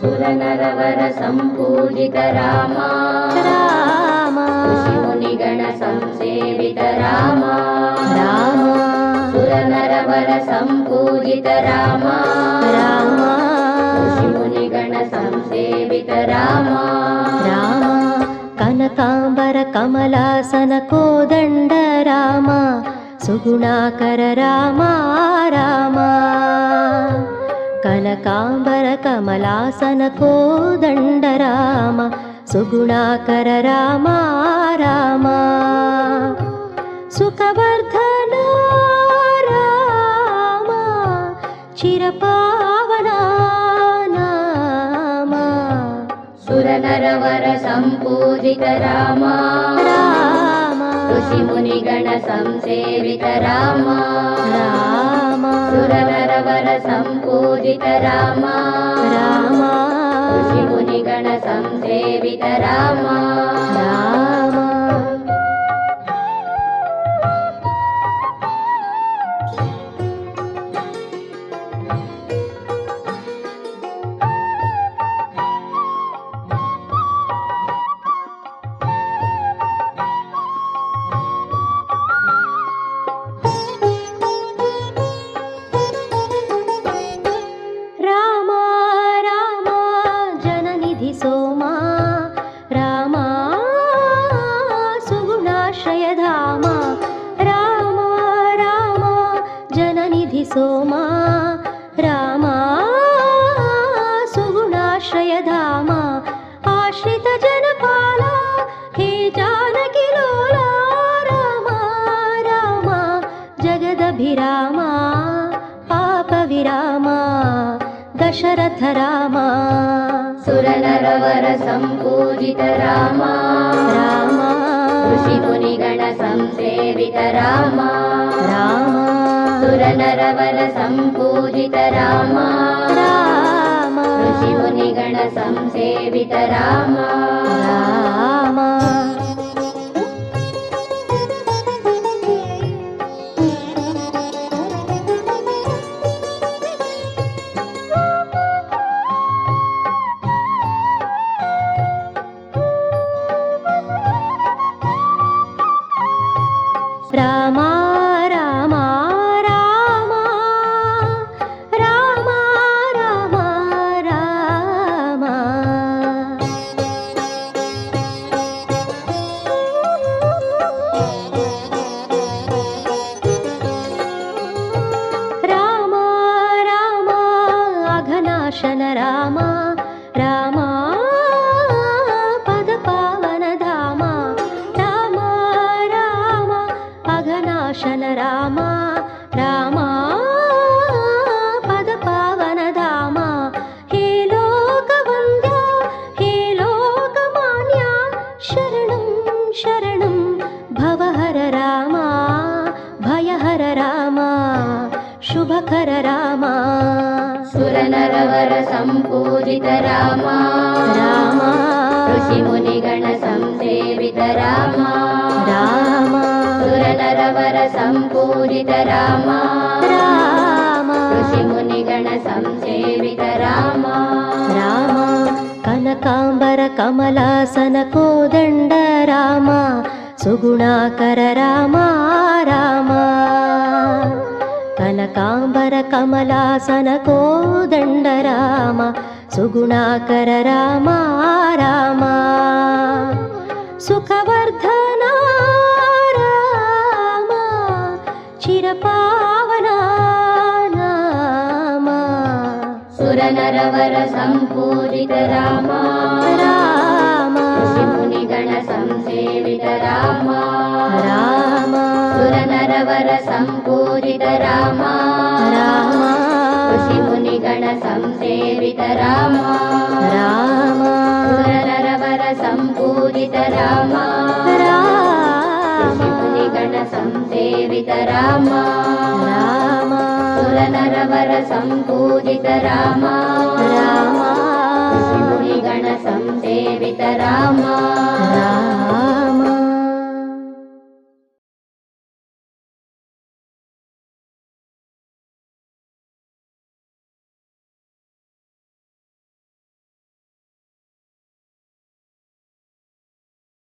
सुरनरवर संपूजित राम राम ऋषिमुनिगण संसेवित राम राम सुरनरवर संपूजित राम राम ऋषिमुनिगण संसेवित राम राम कनकांबर कमलासन कोदंड राम सुगुणाकर राम राम कनकांबर कमलासन कोदंड राम सुगुणाकर राम राम सुखवर्धन राम चिरपावना नाम सुरनरवर संपूजित राम राम ऋषिमुनिगण संसेवित राम राम सुरनरवर संपूजित राम राम ऋषिमुनिगण संसेवित राम राम राम राम जननिधि सोमा राम सुगुणाश्रय धाम राम राम जननिधि सोमा राम सुगुणाश्रय धाम आश्रित जनपाला हे जानकी लोला राम राम जगदभिराम पाप विराम दशरथ राम सुरनरवर संपूजित राम राम ऋषिमुनिगण संसेवित राम राम सुरनरवर संपूजित राम राम ऋषिमुनिगण संसेवित राम राम राम राम राम राम राम राम राम राम अघनाशन राम राम पदपावन धाम राम राम अघनाशन राम राम पदपावन धाम हे लोकवन्द्या हे लोकमान्या शरणं शरणं भवहर राम भयहर राम शुभकर राम सुरनरवर संपूजित राम राम ऋषिमुनिगण संसेवित राम राम सुरनरवर संपूजित राम राम ऋषिमुनिगण संसेवित राम राम कनकांबर कमलासन कोदंड राम सुगुणाकर राम राम कनकांबर कमलासन कोदंड राम सुगुणाकर राम राम सुखवर्धन राम चिरपावना नाम सुरनरवर संपूजित राम राम ऋषिमुनिगण संसेवित राम राम सुरनरवर संपूजित राम राम ऋषिमुनिगण संसेवित राम राम सुरनरवर संपूजित राम राम ऋषिमुनिगण संसेवित राम राम सुरनरवर संपूजित राम राम ऋषिमुनिगण संसेवित राम